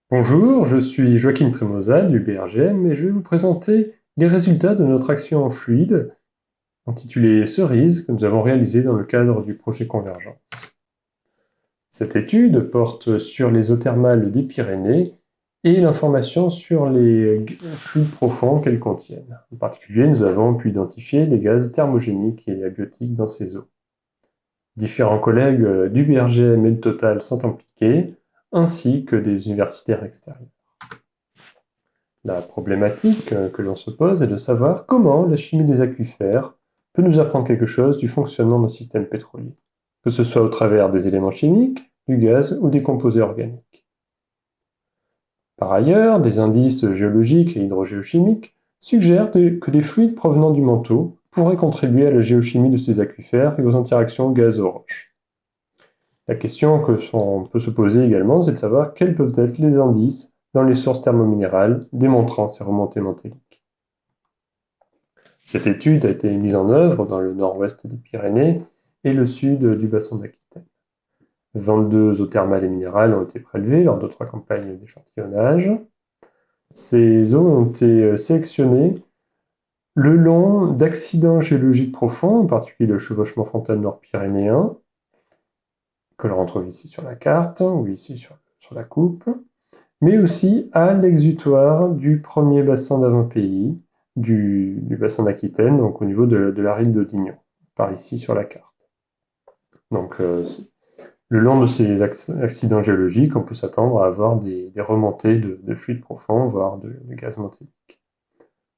Bonjour, je suis Joachim Tremosa du BRGM et je vais vous présenter les résultats de notre action en fluide intitulée Cerise que nous avons réalisée dans le cadre du projet Convergence. Cette étude porte sur les eaux thermales des Pyrénées et l'information sur les fluides profonds qu'elles contiennent. En particulier, nous avons pu identifier les gaz thermogéniques et abiotiques dans ces eaux. Différents collègues du BRGM et de Total sont impliqués, ainsi que des universitaires extérieurs. La problématique que l'on se pose est de savoir comment la chimie des aquifères peut nous apprendre quelque chose du fonctionnement de nos systèmes pétroliers, que ce soit au travers des éléments chimiques, du gaz ou des composés organiques. Par ailleurs, des indices géologiques et hydrogéochimiques suggèrent que des fluides provenant du manteau pourraient contribuer à la géochimie de ces aquifères et aux interactions gaz-roche. La question que l'on peut se poser également, c'est de savoir quels peuvent être les indices dans les sources thermominérales démontrant ces remontées mantéliques. Cette étude a été mise en œuvre dans le nord-ouest des Pyrénées et le sud du bassin d'Aquitaine. 22 eaux thermales et minérales ont été prélevées lors de 3 campagnes d'échantillonnage. Ces eaux ont été sélectionnées le long d'accidents géologiques profonds, en particulier le chevauchement frontal nord-pyrénéen, que l'on retrouve ici sur la carte, ou ici sur la coupe, mais aussi à l'exutoire du premier bassin d'Avant-Pays, du bassin d'Aquitaine, donc au niveau de l'aride de Dignon, par ici sur la carte. Donc, le long de ces accidents géologiques, on peut s'attendre à avoir des remontées de fluides profonds, voire de gaz mantélique.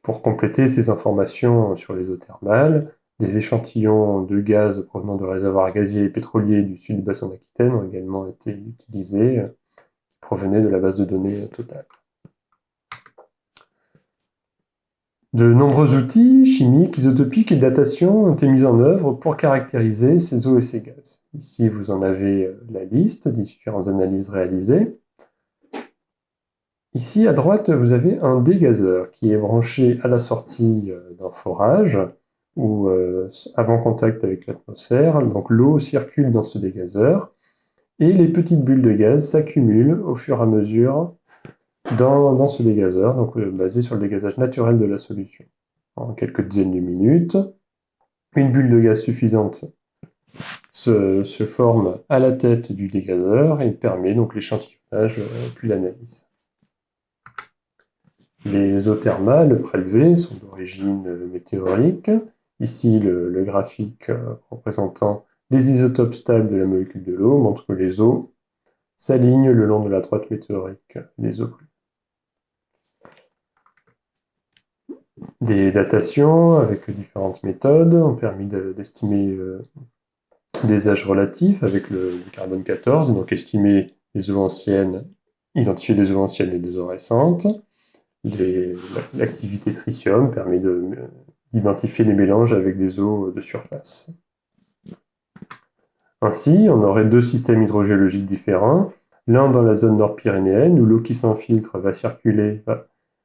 Pour compléter ces informations sur les eaux thermales, des échantillons de gaz provenant de réservoirs gaziers et pétroliers du sud du bassin d'Aquitaine ont également été utilisés, qui provenaient de la base de données Total. De nombreux outils chimiques, isotopiques et de datation ont été mis en œuvre pour caractériser ces eaux et ces gaz. Ici, vous en avez la liste des différentes analyses réalisées. Ici, à droite, vous avez un dégazeur qui est branché à la sortie d'un forage ou avant contact avec l'atmosphère. Donc l'eau circule dans ce dégazeur et les petites bulles de gaz s'accumulent au fur et à mesure dans ce dégazeur, donc basé sur le dégazage naturel de la solution. En quelques dizaines de minutes, une bulle de gaz suffisante se forme à la tête du dégazeur et permet donc l'échantillonnage puis l'analyse. Les eaux thermales prélevées sont d'origine météorique. Ici, le graphique représentant les isotopes stables de la molécule de l'eau montre que les eaux s'alignent le long de la droite météorique des eaux. Des datations avec différentes méthodes ont permis d'estimer des âges relatifs avec le carbone 14, donc estimer les eaux anciennes, identifier des eaux anciennes et des eaux récentes. L'activité tritium permet d'identifier les mélanges avec des eaux de surface. Ainsi, on aurait deux systèmes hydrogéologiques différents, l'un dans la zone nord-pyrénéenne où l'eau qui s'infiltre va circuler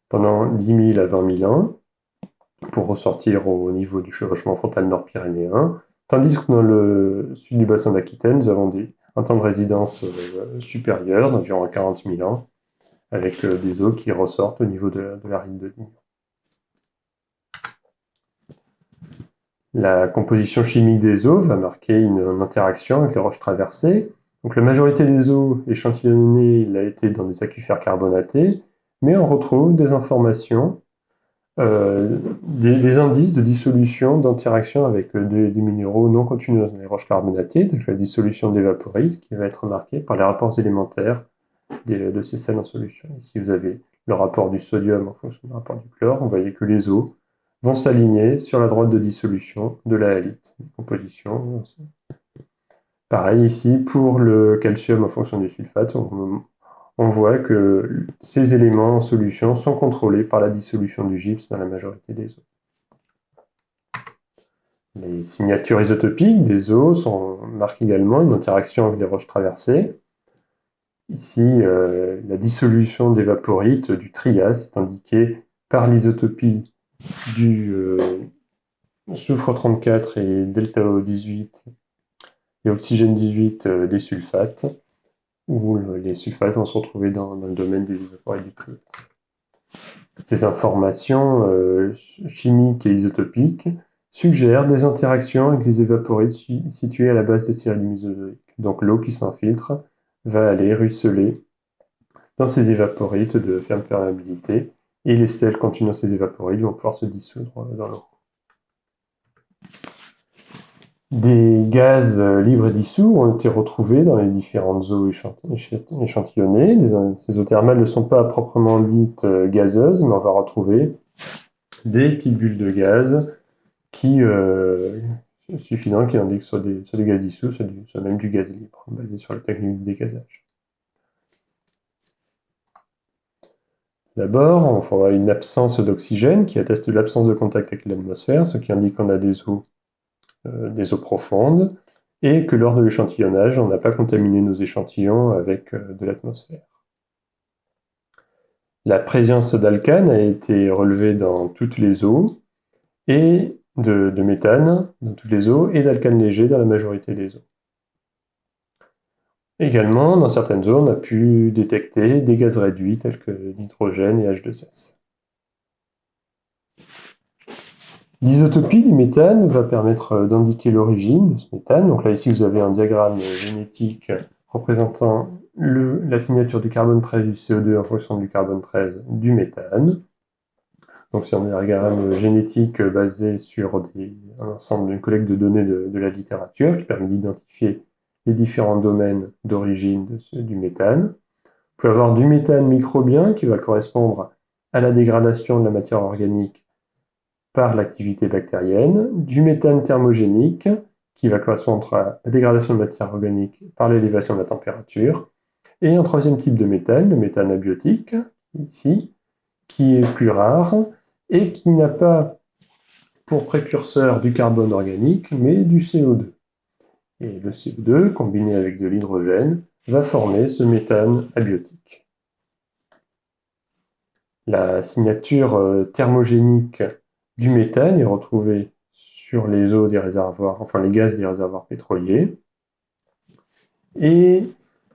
pendant 10 000 à 20 000 ans pour ressortir au niveau du chevauchement frontal nord-pyrénéen, tandis que dans le sud du bassin d'Aquitaine, nous avons un temps de résidence supérieur d'environ 40 000 ans, avec des eaux qui ressortent au niveau de la rime de Digne. La composition chimique des eaux va marquer une interaction avec les roches traversées. Donc la majorité des eaux échantillonnées a été dans des aquifères carbonatés, mais on retrouve des informations, des indices de dissolution, d'interaction avec des minéraux non contenus dans les roches carbonatées, telle que la dissolution d'évaporite, qui va être marquée par les rapports élémentaires de ces sels en solution. Ici, vous avez le rapport du sodium en fonction du rapport du chlore. Vous voyez que les eaux vont s'aligner sur la droite de dissolution de la halite. Composition. Pareil ici, pour le calcium en fonction du sulfate, on voit que ces éléments en solution sont contrôlés par la dissolution du gypse dans la majorité des eaux. Les signatures isotopiques des eaux marquent également une interaction avec les roches traversées. Ici, la dissolution d'évaporite du Trias est indiquée par l'isotopie du soufre 34 et delta O18 et oxygène 18 des sulfates. où les sulfates vont se retrouver dans le domaine des évaporites du trièse. Ces informations chimiques et isotopiques suggèrent des interactions avec les évaporites situés à la base des séries du Mésozoïque. Donc l'eau qui s'infiltre va aller ruisseler dans ces évaporites de faible perméabilité et les sels contenus dans ces évaporites vont pouvoir se dissoudre dans l'eau. Des gaz libres et dissous ont été retrouvés dans les différentes eaux échantillonnées. Ces eaux thermales ne sont pas proprement dites gazeuses, mais on va retrouver des petites bulles de gaz suffisant qui indiquent soit du gaz dissous, soit même du gaz libre, basé sur la technique du dégazage. D'abord, on voit une absence d'oxygène qui atteste de l'absence de contact avec l'atmosphère, ce qui indique qu'on a des eaux profondes, et que lors de l'échantillonnage, on n'a pas contaminé nos échantillons avec de l'atmosphère. La présence d'alcanes a été relevée dans toutes les eaux, et de méthane dans toutes les eaux, et d'alcanes légers dans la majorité des eaux. Également, dans certaines eaux, on a pu détecter des gaz réduits tels que l'hydrogène et H2S. L'isotopie du méthane va permettre d'indiquer l'origine de ce méthane. Donc là, ici, vous avez un diagramme génétique représentant la signature du carbone 13 du CO2 en fonction du carbone 13 du méthane. Donc c'est un diagramme génétique basé sur un ensemble d'une collecte de données de la littérature qui permet d'identifier les différents domaines d'origine du méthane. Vous pouvez avoir du méthane microbien qui va correspondre à la dégradation de la matière organique par l'activité bactérienne, du méthane thermogénique qui va correspondre à la dégradation de la matière organique par l'élévation de la température, et un troisième type de méthane, le méthane abiotique, ici, qui est plus rare et qui n'a pas pour précurseur du carbone organique, mais du CO2. Et le CO2, combiné avec de l'hydrogène, va former ce méthane abiotique. La signature thermogénique du méthane est retrouvée sur les eaux des réservoirs, enfin les gaz des réservoirs pétroliers, et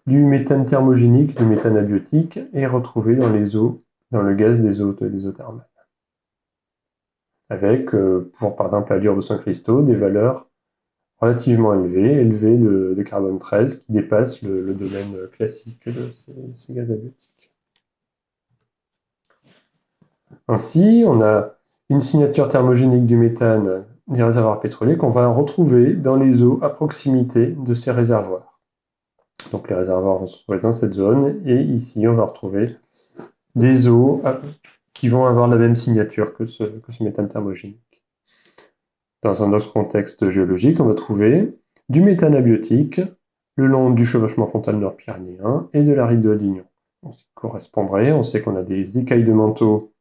du méthane thermogénique, du méthane abiotique, est retrouvé dans les eaux, dans le gaz des eaux thermales. Avec, pour par exemple la lure de Saint-Christau, des valeurs relativement élevées de carbone 13 qui dépassent le domaine classique de ces gaz abiotiques. Ainsi, on a une signature thermogénique du méthane des réservoirs pétroliers qu'on va retrouver dans les eaux à proximité de ces réservoirs. Donc les réservoirs vont se trouver dans cette zone, et ici on va retrouver des eaux qui vont avoir la même signature que ce méthane thermogénique. Dans un autre contexte géologique, on va trouver du méthane abiotique le long du chevauchement frontal nord-pyrénéen et de l'aride de Lignon. Donc, ce qui correspondrait, on sait qu'on a des écailles de manteau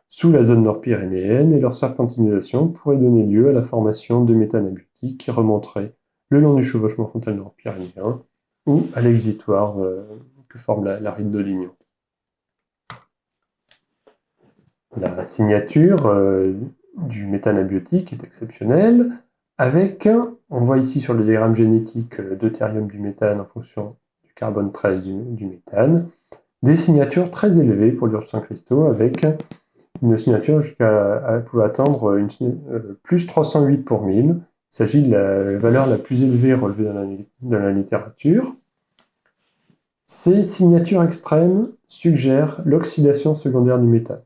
sous la zone nord-pyrénéenne, et leur serpentinisation pourrait donner lieu à la formation de méthane abiotique qui remonterait le long du chevauchement frontal nord-pyrénéen ou à l'exutoire que forme l'aride de Lignon. La signature du méthane abiotique est exceptionnelle, avec, on voit ici sur le diagramme génétique deutérium du méthane en fonction du carbone 13 du méthane, des signatures très élevées pour l'urge Saint-Christau, avec une signature pouvait atteindre plus 308 pour 1000. Il s'agit de la valeur la plus élevée relevée dans la littérature. Ces signatures extrêmes suggèrent l'oxydation secondaire du méthane.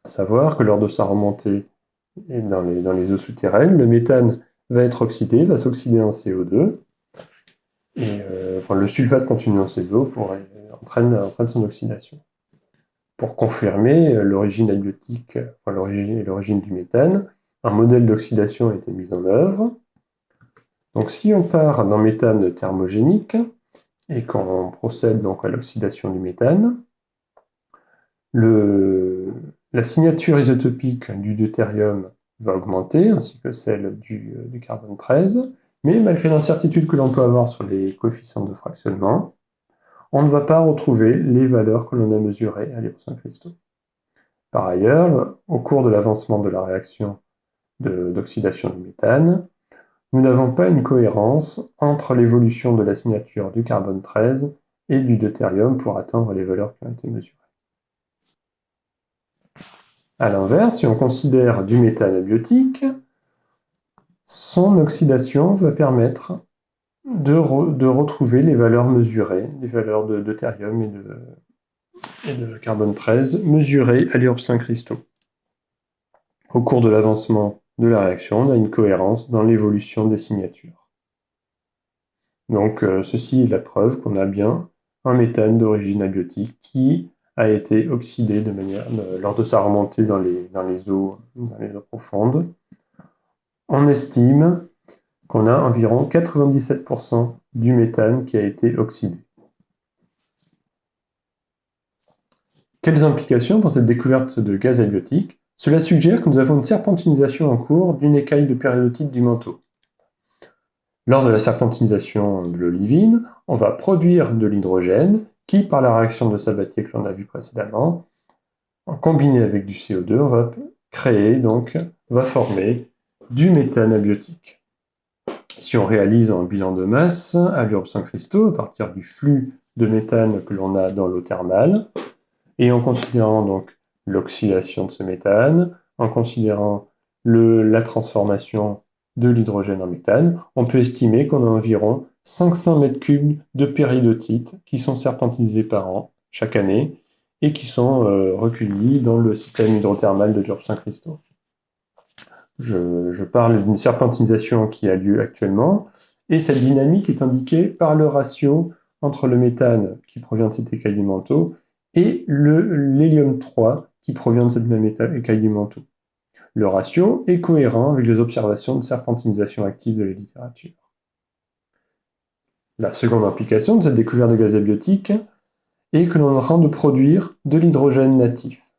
À savoir que lors de sa remontée dans les eaux souterraines, le méthane va être oxydé, va s'oxyder en CO2, et le sulfate contenu dans ces eaux entraîne son oxydation. Pour confirmer l'origine abiotique, l'origine du méthane, un modèle d'oxydation a été mis en œuvre. Donc si on part d'un méthane thermogénique et qu'on procède donc à l'oxydation du méthane, la signature isotopique du deutérium va augmenter, ainsi que celle du carbone 13, mais malgré l'incertitude que l'on peut avoir sur les coefficients de fractionnement, on ne va pas retrouver les valeurs que l'on a mesurées à l'Ibre Saint-Christau. Par ailleurs, au cours de l'avancement de la réaction d'oxydation du méthane, nous n'avons pas une cohérence entre l'évolution de la signature du carbone 13 et du deutérium pour atteindre les valeurs qui ont été mesurées. A l'inverse, si on considère du méthane abiotique, son oxydation va permettre de retrouver les valeurs mesurées, les valeurs de deutérium et de carbone 13 mesurées à l'urbe Saint-Christaux. Au cours de l'avancement de la réaction, on a une cohérence dans l'évolution des signatures. Donc ceci est la preuve qu'on a bien un méthane d'origine abiotique qui a été oxydé lors de sa remontée dans les eaux profondes. On estime qu'on a environ 97% du méthane qui a été oxydé. Quelles implications pour cette découverte de gaz abiotique? Cela suggère que nous avons une serpentinisation en cours d'une écaille de périodotite du manteau. Lors de la serpentinisation de l'olivine, on va produire de l'hydrogène qui, par la réaction de Sabatier que l'on a vu précédemment, combiné avec du CO2, va former du méthane abiotique. Si on réalise un bilan de masse à l'urbe Saint-Christaux à partir du flux de méthane que l'on a dans l'eau thermale, et en considérant donc l'oxydation de ce méthane, en considérant la transformation de l'hydrogène en méthane, on peut estimer qu'on a environ 500 mètres cubes de péridotite qui sont serpentinisés par an, chaque année, et qui sont recueillis dans le système hydrothermal de l'urbe Saint-Christaux. Je parle d'une serpentinisation qui a lieu actuellement, et cette dynamique est indiquée par le ratio entre le méthane qui provient de cette écaille du manteau et l'hélium 3 qui provient de cette même écaille du manteau. Le ratio est cohérent avec les observations de serpentinisation active de la littérature. La seconde implication de cette découverte de gaz abiotique est que l'on est en train de produire de l'hydrogène natif.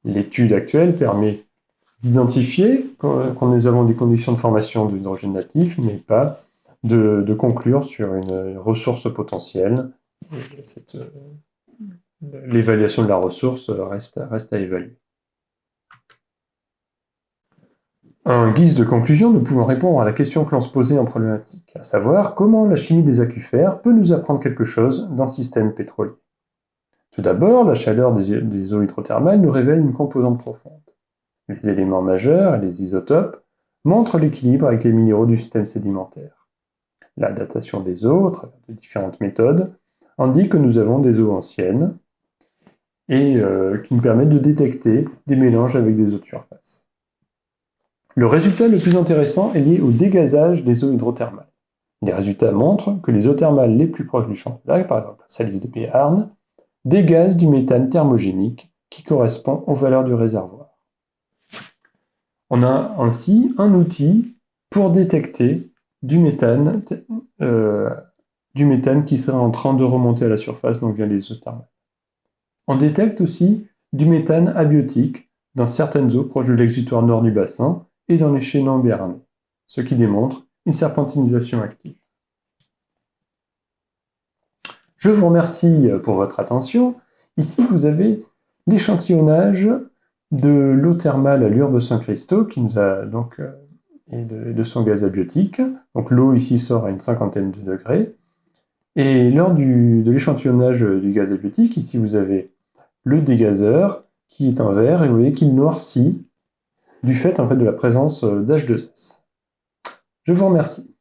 L'étude actuelle permet d'identifier quand nous avons des conditions de formation de l'hydrogène natif, mais pas de conclure sur une ressource potentielle. L'évaluation de la ressource reste à évaluer. En guise de conclusion, nous pouvons répondre à la question que l'on se posait en problématique, à savoir comment la chimie des aquifères peut nous apprendre quelque chose d'un système pétrolier. Tout d'abord, la chaleur des eaux hydrothermales nous révèle une composante profonde. Les éléments majeurs et les isotopes montrent l'équilibre avec les minéraux du système sédimentaire. La datation des eaux, à travers de différentes méthodes, indique que nous avons des eaux anciennes et qui nous permettent de détecter des mélanges avec des eaux de surface. Le résultat le plus intéressant est lié au dégazage des eaux hydrothermales. Les résultats montrent que les eaux thermales les plus proches du champ de lac, par exemple la Salis de Béarn, dégazent du méthane thermogénique qui correspond aux valeurs du réservoir. On a ainsi un outil pour détecter du méthane qui serait en train de remonter à la surface, donc via les eaux thermales. On détecte aussi du méthane abiotique dans certaines eaux proches de l'exutoire nord du bassin et dans les chaînons béarnais, ce qui démontre une serpentinisation active. Je vous remercie pour votre attention. Ici, vous avez l'échantillonnage de l'eau thermale à l'urbe Saint-Christaux qui nous a donc et de son gaz abiotique. Donc l'eau ici sort à une cinquantaine de degrés. Et lors de l'échantillonnage du gaz abiotique, ici vous avez le dégazeur qui est un verre et vous voyez qu'il noircit du fait de la présence d'H2S. Je vous remercie.